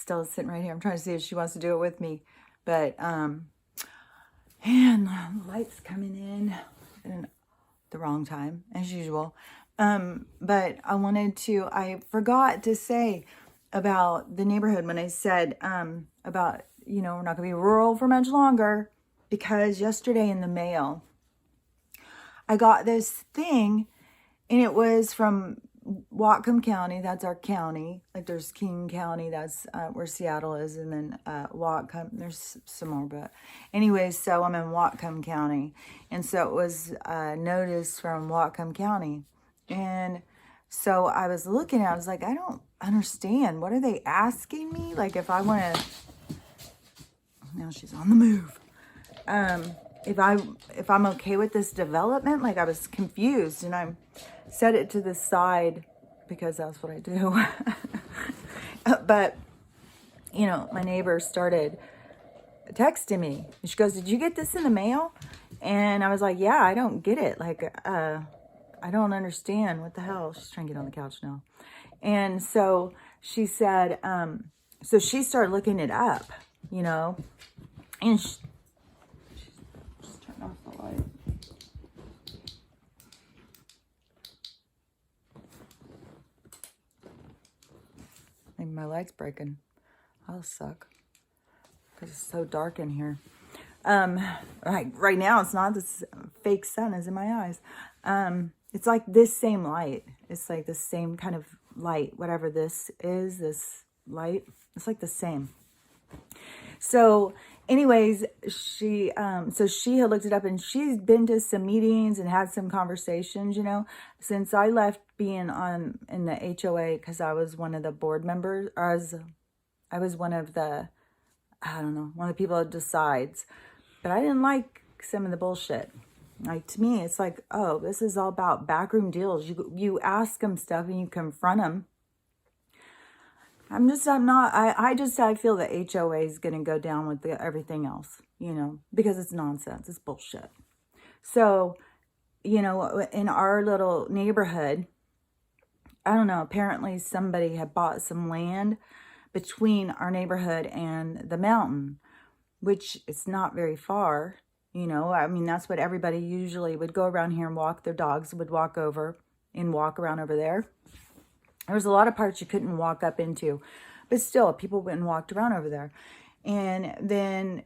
Stella's sitting right here. I'm trying to see if she wants to do it with me. But, and light's coming in the wrong time, as usual. But I forgot to say about the neighborhood when I said, about, we're not going to be rural for much longer, because yesterday in the mail, I got this thing, and it was from Whatcom County. That's our county. Like, there's King County, that's where Seattle is, and then Whatcom, there's some more, but anyways, so I'm in Whatcom County, and so it was notice from Whatcom County, and so I was looking at it, I was like, I don't understand, what are they asking me? Like, if I want to, now she's on the move, if I'm okay with this development. Like, I was confused, and I set it to the side because that's what I do. But my neighbor started texting me, and she goes, "Did you get this in the mail?" And I was like, "Yeah, I don't get it. Like, I don't understand what the hell." She's trying to get on the couch now. And so she said, so she started looking it up, and she's turning off the light. Maybe my light's breaking. That'll suck, because it's so dark in here. Right now it's not. This fake sun is in my eyes. It's like this same light. It's like the same kind of light, whatever this is, this light, it's like the same. So anyways, she had looked it up, and she's been to some meetings and had some conversations, since I left being in the HOA, because I was one of the board members, or I was one of the, one of the people that decides, but I didn't like some of the bullshit. Like, to me, it's like, oh, this is all about backroom deals. You ask them stuff and you confront them. I feel the HOA is going to go down with everything else, because it's nonsense. It's bullshit. So, in our little neighborhood, I don't know, apparently somebody had bought some land between our neighborhood and the mountain, which is not very far. That's what everybody usually would go around here and walk. Their dogs would walk over and walk around over there. There was a lot of parts you couldn't walk up into, but still, people went and walked around over there. And then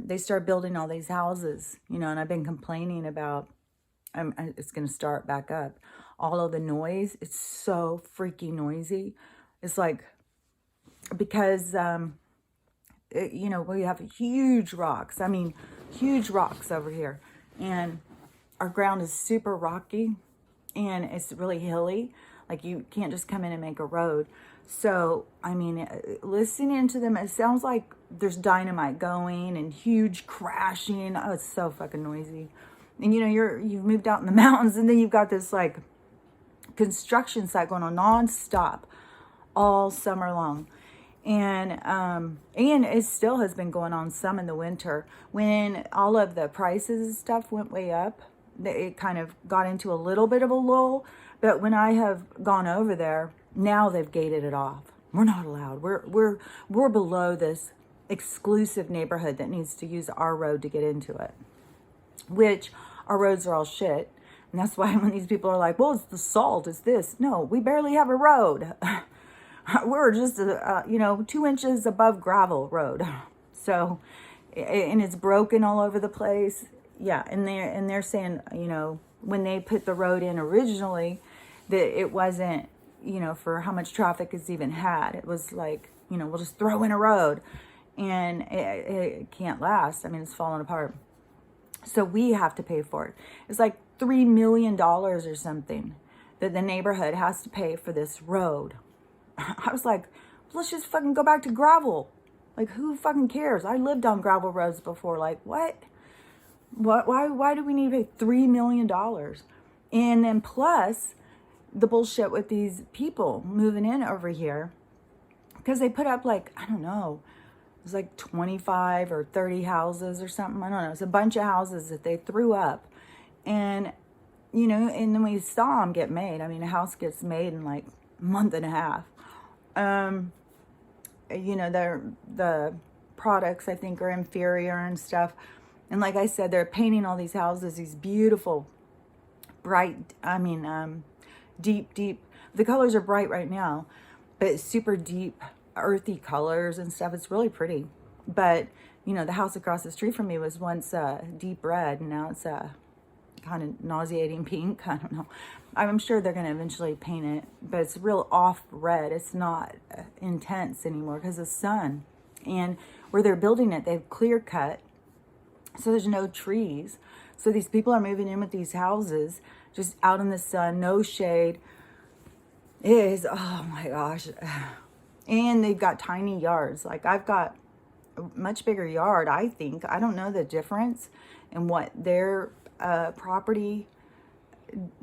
they started building all these houses, and I've been complaining about, it's going to start back up, all of the noise. It's so freaky noisy. It's like, because, we have huge rocks. Huge rocks over here. And our ground is super rocky, and it's really hilly. Like, you can't just come in and make a road. So, listening to them, it sounds like there's dynamite going and huge crashing. Oh, it's so fucking noisy. And, you've moved out in the mountains, and then you've got this, like, construction site going on nonstop all summer long. And it still has been going on some in the winter. When all of the prices and stuff went way up, it kind of got into a little bit of a lull. But when I have gone over there, now they've gated it off. We're not allowed. We're below this exclusive neighborhood that needs to use our road to get into it, which our roads are all shit. And that's why when these people are like, well, it's the salt, it's this. No, we barely have a road. We're just, 2 inches above gravel road. So, and it's broken all over the place. Yeah, and they're saying, when they put the road in originally, that it wasn't, for how much traffic it's even had. It was like, we'll just throw in a road, and it can't last. It's falling apart. So we have to pay for it. It's like $3 million or something that the neighborhood has to pay for this road. I was like, let's just fucking go back to gravel. Like, who fucking cares? I lived on gravel roads before. Like, what? Why do we need to pay $3 million? And then plus the bullshit with these people moving in over here, because they put up, like, I don't know, it was like 25 or 30 houses or something. I don't know. It's a bunch of houses that they threw up. And, and then we saw them get made. A house gets made in like a month and a half. you know, the products, I think, are inferior and stuff. And like I said, they're painting all these houses, these beautiful, bright, deep. The colors are bright right now, but super deep, earthy colors and stuff. It's really pretty. But, you know, the house across the street from me was once deep red, and now it's kind of nauseating pink. I don't know. I'm sure they're going to eventually paint it, but it's real off red. It's not intense anymore because of the sun. And where they're building it, they've clear cut, so there's no trees. So these people are moving in with these houses just out in the sun, no shade. It is, oh my gosh. And they've got tiny yards. Like, I've got a much bigger yard, I think. I don't know the difference in what their property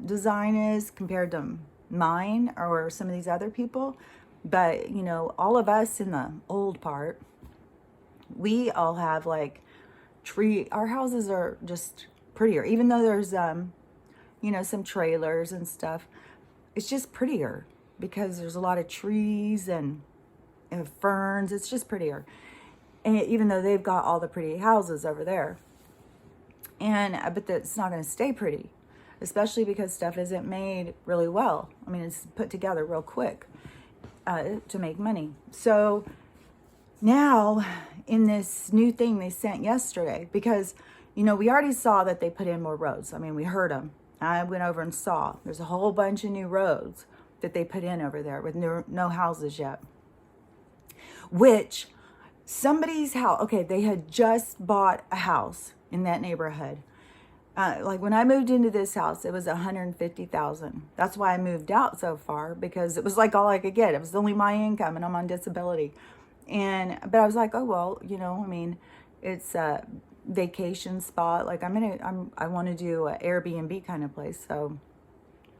design is compared to mine or some of these other people. But, you know, all of us in the old part, we all have like our houses are just prettier, even though there's you know, some trailers and stuff. It's just prettier because there's a lot of trees and ferns. It's just prettier. And even though they've got all the pretty houses over there, and but it's not going to stay pretty, especially because stuff isn't made really well. I mean, it's put together real quick to make money. So now in this new thing they sent yesterday, because, you know, we already saw that they put in more roads. I mean, we heard them. I went over and saw there's a whole bunch of new roads that they put in over there with no houses yet. Which somebody's house, okay, they had just bought a house in that neighborhood. Like when I moved into this house, it was $150,000. That's why I moved out so far, because it was like all I could get. It was only my income, and I'm on disability. But I was like, oh well, you know, I mean, it's a vacation spot. Like I want to do an Airbnb kind of place. So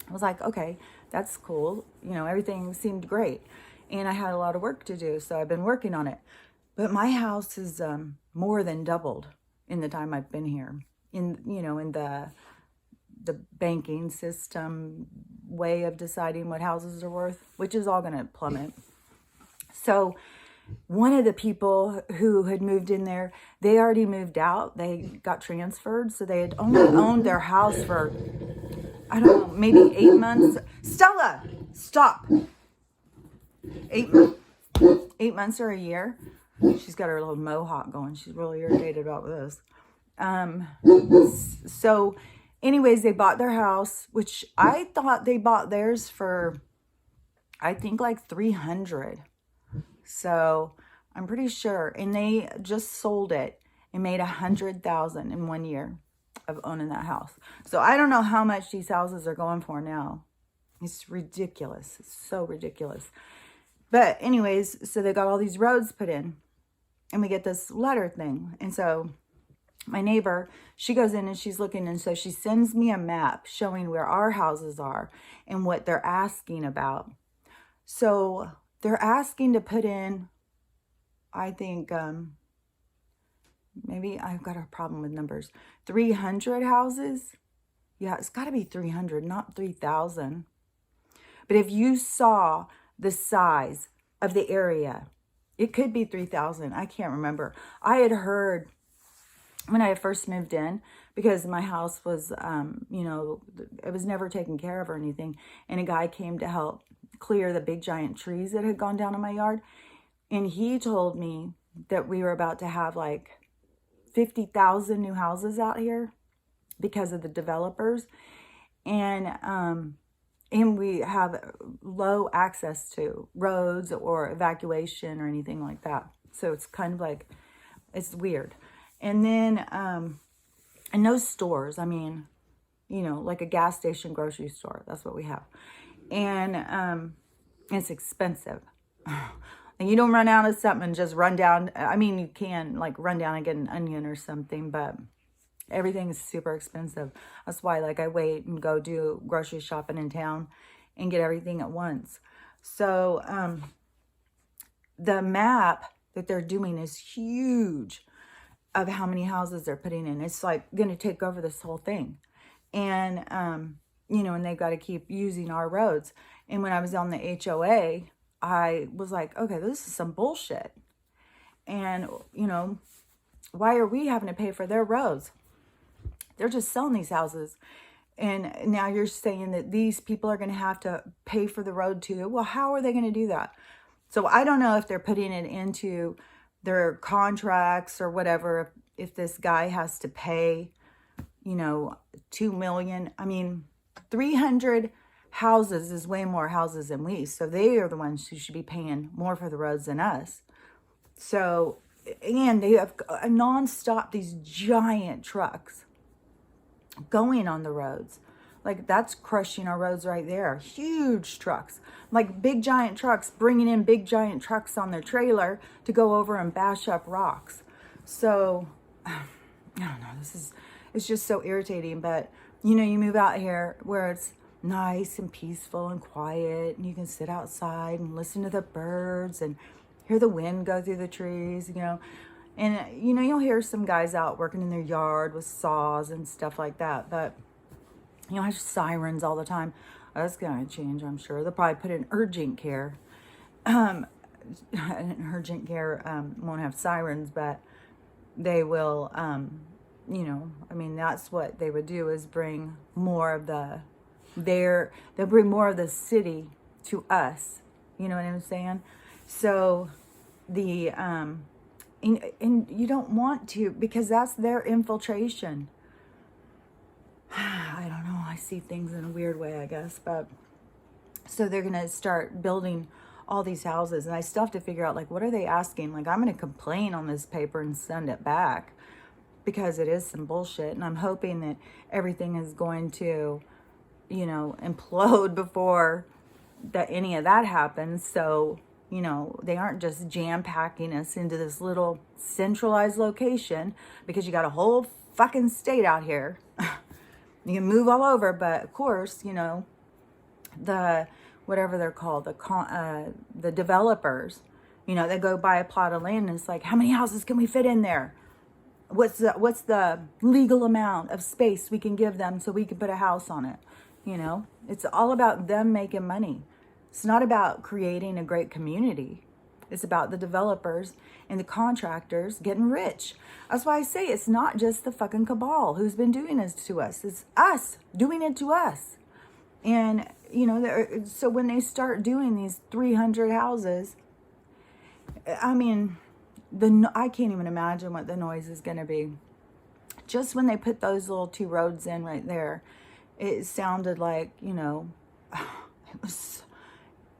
I was like, okay, that's cool. You know, everything seemed great, and I had a lot of work to do, so I've been working on it. But my house is more than doubled in the time I've been here. In the banking system way of deciding what houses are worth, which is all going to plummet. So one of the people who had moved in there, they already moved out. They got transferred. So they had only owned their house for, I don't know, maybe 8 months. Stella, stop. 8 months or a year. She's got her little mohawk going. She's really irritated about this. So anyways, they bought their house, which I thought they bought theirs for, I think like 300. So I'm pretty sure. And they just sold it and made 100,000 in 1 year of owning that house. So I don't know how much these houses are going for now. It's ridiculous. It's so ridiculous. But anyways, so they got all these roads put in, and we get this letter thing. And so my neighbor, she goes in and she's looking, and so she sends me a map showing where our houses are and what they're asking about. So they're asking to put in, I think, maybe I've got a problem with numbers, 300 houses. Yeah, it's got to be 300, not 3,000. But if you saw the size of the area, it could be 3,000. I can't remember. I had heard when I first moved in, because my house was, you know, it was never taken care of or anything. And a guy came to help clear the big giant trees that had gone down in my yard. And he told me that we were about to have like 50,000 new houses out here because of the developers. And we have low access to roads or evacuation or anything like that. So it's kind of like, it's weird. And then, and no stores. I mean, you know, like a gas station, grocery store. That's what we have. And it's expensive. And you don't run out of something and just run down. I mean, you can like run down and get an onion or something, but everything is super expensive. That's why like I wait and go do grocery shopping in town and get everything at once. So the map that they're doing is huge of how many houses they're putting in. It's like going to take over this whole thing. And, you know, and they've got to keep using our roads. And when I was on the HOA, I was like, okay, this is some bullshit. And, why are we having to pay for their roads? They're just selling these houses. And now you're saying that these people are going to have to pay for the road too. Well, how are they going to do that? So I don't know if they're putting it into their contracts or whatever, if this guy has to pay, $2 million. I mean, 300 houses is way more houses than we. So they are the ones who should be paying more for the roads than us. So, and they have nonstop these giant trucks going on the roads. Like, that's crushing our roads right there. Huge trucks, like big giant trucks, bringing in big giant trucks on their trailer to go over and bash up rocks. So I don't know, it's just so irritating. But you move out here where it's nice and peaceful and quiet, and you can sit outside and listen to the birds and hear the wind go through the trees, and you'll hear some guys out working in their yard with saws and stuff like that. But I have sirens all the time. That's going to change, I'm sure. They'll probably put in urgent care. Urgent care won't have sirens, but they will, that's what they would do, is bring more of they'll bring more of the city to us. You know what I'm saying? So and you don't want to, because that's their infiltration. I don't know. I see things in a weird way, I guess. But so they're going to start building all these houses. And I still have to figure out, like, what are they asking? Like, I'm going to complain on this paper and send it back, because it is some bullshit. And I'm hoping that everything is going to, implode before any of that happens. So, they aren't just jam-packing us into this little centralized location, because you got a whole fucking state out here. You can move all over, but of course, the whatever they're called, the developers, they go buy a plot of land, and it's like, how many houses can we fit in there? What's the legal amount of space we can give them so we can put a house on it? It's all about them making money. It's not about creating a great community. It's about the developers and the contractors getting rich. That's why I say it's not just the fucking cabal who's been doing this to us. It's us doing it to us. And, so when they start doing these 300 houses, I mean, I can't even imagine what the noise is going to be. Just when they put those little 2 roads in right there, it sounded like,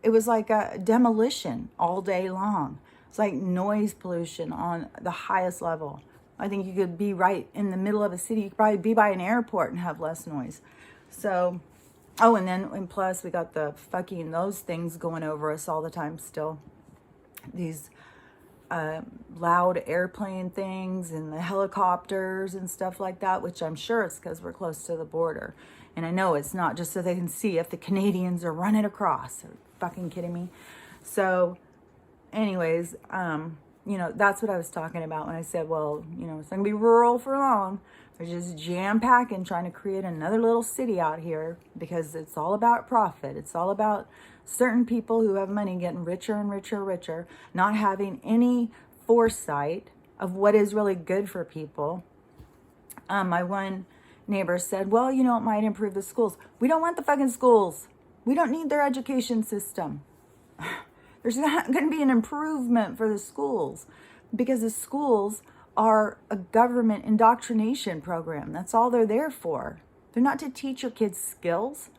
it was like a demolition all day long. It's like noise pollution on the highest level. I think you could be right in the middle of a city. You could probably be by an airport and have less noise. So, and plus we got the fucking those things going over us all the time still. These loud airplane things and the helicopters and stuff like that, which I'm sure it's because we're close to the border. And I know it's not just so they can see if the Canadians are running across. Are you fucking kidding me? So anyways, that's what I was talking about when I said, well, it's going to be rural for long. They're just jam-packing, trying to create another little city out here, because it's all about profit. It's all about certain people who have money getting richer and richer and richer, not having any foresight of what is really good for people. My one neighbor said, well, it might improve the schools. We don't want the fucking schools. We don't need their education system. There's not going to be an improvement for the schools, because the schools are a government indoctrination program. That's all they're there for. They're not to teach your kids skills.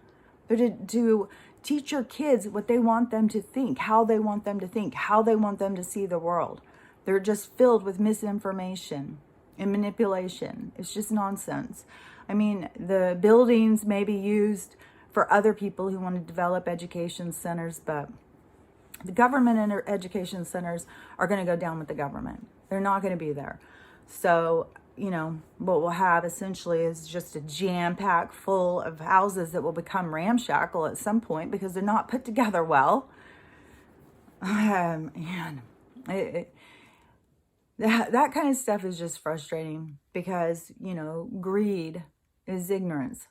They're to teach your kids what they want them to think, how they want them to think, how they want them to see the world. They're just filled with misinformation and manipulation. It's just nonsense. I mean, the buildings may be used for other people who want to develop education centers, but the government and education centers are going to go down with the government. They're not going to be there. So, what we'll have essentially is just a jam-pack full of houses that will become ramshackle at some point, because they're not put together well. Man, that kind of stuff is just frustrating, because, greed is ignorance.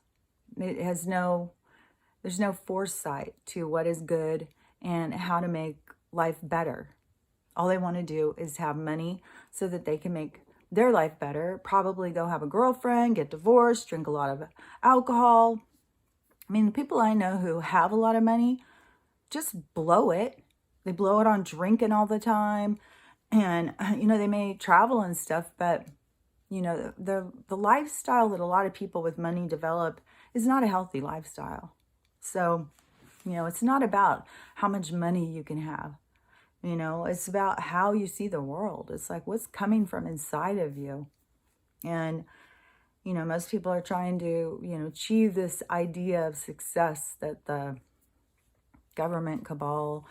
There's no foresight to what is good and how to make life better. All they want to do is have money so that they can make their life better, probably go have a girlfriend, get divorced, drink a lot of alcohol. I mean, the people I know who have a lot of money just blow it. They blow it on drinking all the time. And, they may travel and stuff, but, the lifestyle that a lot of people with money develop is not a healthy lifestyle. So, it's not about how much money you can have. It's about how you see the world. It's like what's coming from inside of you. And, most people are trying to, achieve this idea of success that the government cabal,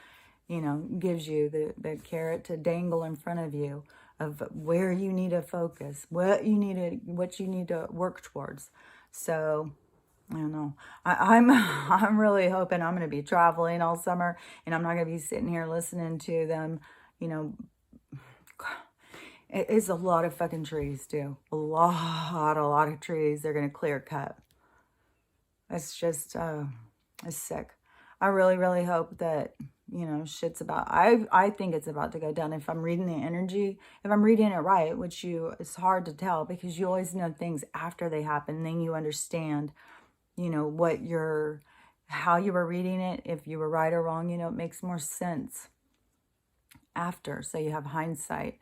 gives you the carrot to dangle in front of you of where you need to focus, what you need to work towards. So I don't know. I'm really hoping I'm going to be traveling all summer, and I'm not going to be sitting here listening to them. It's a lot of fucking trees too. A lot of trees. They're going to clear cut. It's just, it's sick. I really, really hope that, shit's about, I think it's about to go down. If I'm reading the energy, if I'm reading it right, which it's hard to tell because you always know things after they happen. Then you understand, how you were reading it. If you were right or wrong, it makes more sense after. So you have hindsight.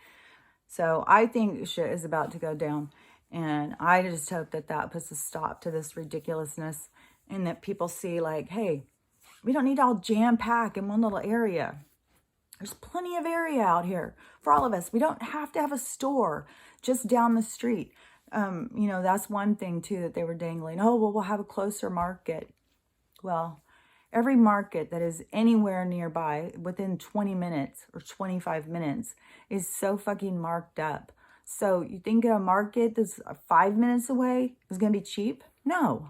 So I think shit is about to go down. And I just hope that puts a stop to this ridiculousness and that people see like, hey, we don't need to all jam pack in one little area. There's plenty of area out here for all of us. We don't have to have a store just down the street. That's one thing too that they were dangling. Oh, well, we'll have a closer market. Well, every market that is anywhere nearby within 20 minutes or 25 minutes is so fucking marked up. So you think a market that's 5 minutes away is going to be cheap? No.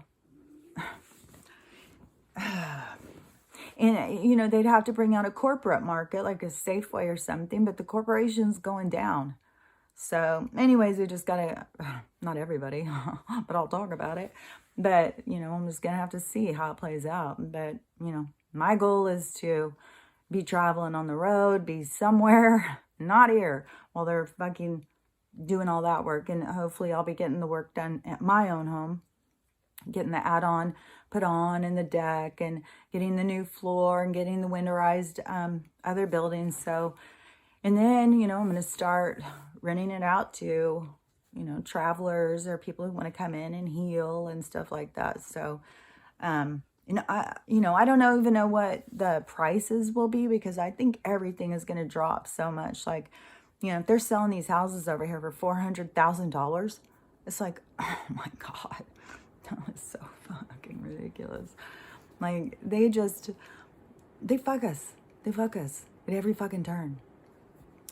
And, they'd have to bring out a corporate market like a Safeway or something, but the corporation's going down. So anyways, we just got to, not everybody, but I'll talk about it. But, I'm just going to have to see how it plays out. But, my goal is to be traveling on the road, be somewhere, not here, while they're fucking doing all that work. And hopefully I'll be getting the work done at my own home, getting the add-on put on in the deck and getting the new floor and getting the winterized other buildings. So, and then, I'm going to start renting it out to, travelers or people who want to come in and heal and stuff like that. So, I don't even know what the prices will be because I think everything is going to drop so much. Like, if they're selling these houses over here for $400,000, it's like, oh my God, that was so fucking ridiculous. Like, they fuck us. They fuck us at every fucking turn.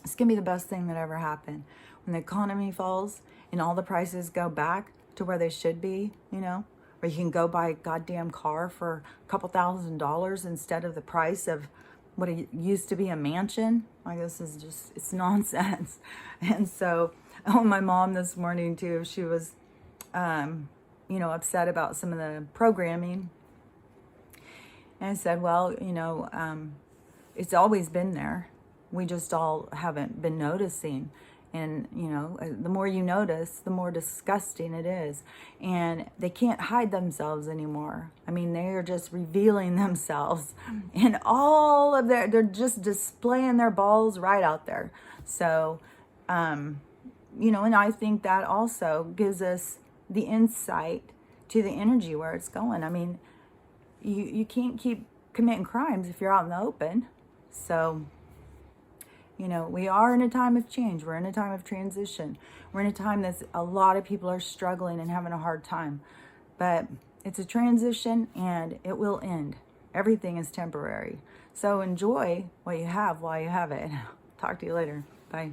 It's going to be the best thing that ever happened. When the economy falls and all the prices go back to where they should be, where you can go buy a goddamn car for a couple $1,000s instead of the price of what it used to be a mansion. Like, this is just, it's nonsense. And so, my mom this morning too, she was, upset about some of the programming. And I said, well, it's always been there. We just all haven't been noticing. And, the more you notice, the more disgusting it is. And they can't hide themselves anymore. I mean, they are just revealing themselves. And all of they're just displaying their balls right out there. So, and I think that also gives us the insight to the energy where it's going. I mean, you can't keep committing crimes if you're out in the open. So, we are in a time of change. We're in a time of transition. We're in a time that a lot of people are struggling and having a hard time. But it's a transition and it will end. Everything is temporary. So enjoy what you have while you have it. Talk to you later. Bye.